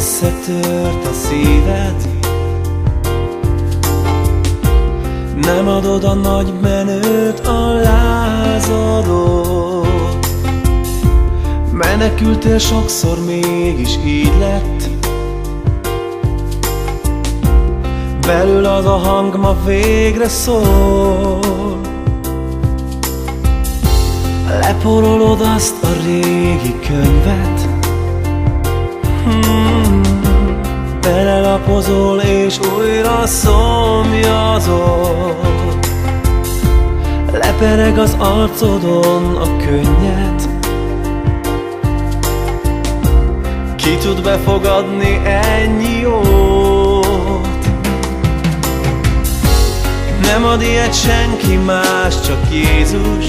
összetört a szíved, nem adod a nagy menőt, a lázadót. Menekültél sokszor, mégis így lett. Belül az a hang ma végre szól. Leporolod azt a régi könyvet, belelapozol és újra szomjazol. Lepereg az arcodon a könnyed, ki tud befogadni ennyi jót? Nem ad ilyet senki más, csak Jézus.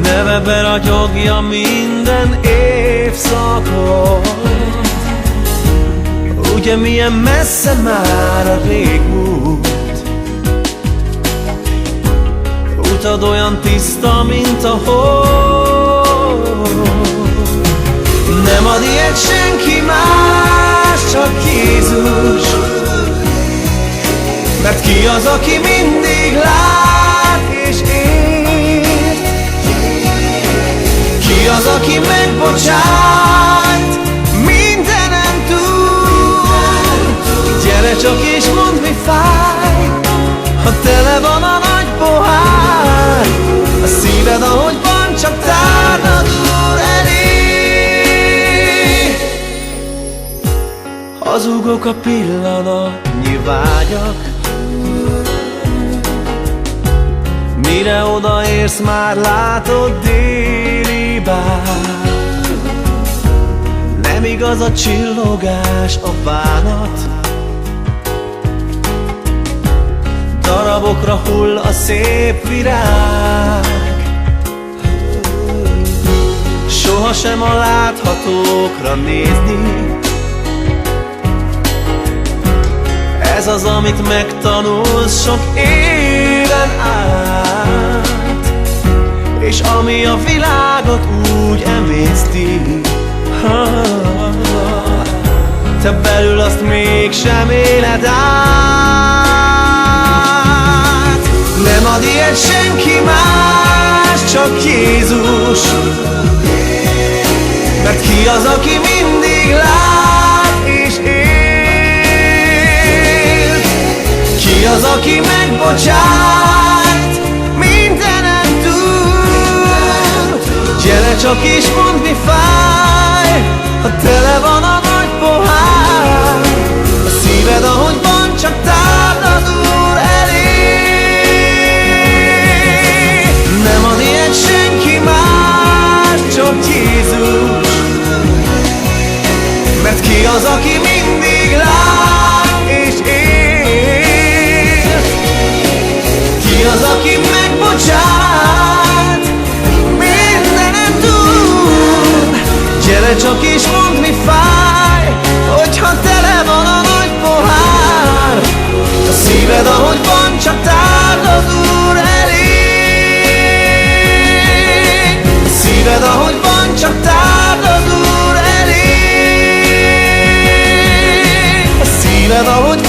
Neve ragyogja minden évszakot. Ugye milyen messze már a régmúlt, utad olyan tiszta, mint a hold. Nem ad ilyet senki más, csak Jézus. Mert ki az, aki mindig lát és ért? Ki az, aki megbocsát, mindenen túl? Gyere csak és mondd, mi fáj, ha tele van a nagy pohár. A szíved, ahogy van, csak tárd az Úr elé. Hazugok a pillanatnyi vágyak, mire odaérsz, már látod déli bár. Nem igaz a csillogás, a bánat, darabokra hull a szép virág. Sohasem a láthatókra nézni, ez az, amit megtanulsz sok éven át, és ami a világot úgy emészti. Te belül azt mégsem éled át. Nem ad ilyet senki más, csak Jézus. Mert ki az, aki mindig lát és él? Ki az, aki megbocsát, mindenen túl? Gyere csak és mondd, mi fáj, ha tele van a nagy pohár. A szíved, ahogy van, csak tárd az Úr elé. Nem ad ilyet senki más, csak Jézus. Mert ki az, aki mindig lát és él? Ki az, aki megbocsát, mindenen túl? Gyere csak és mondd, mi fáj, hogyha tele van a nagy pohár. A szíved, ahogy van, csak tárd az Úr elé. A szíved, ahogy van, csak tárd az Úr elé. A szíved, ahogy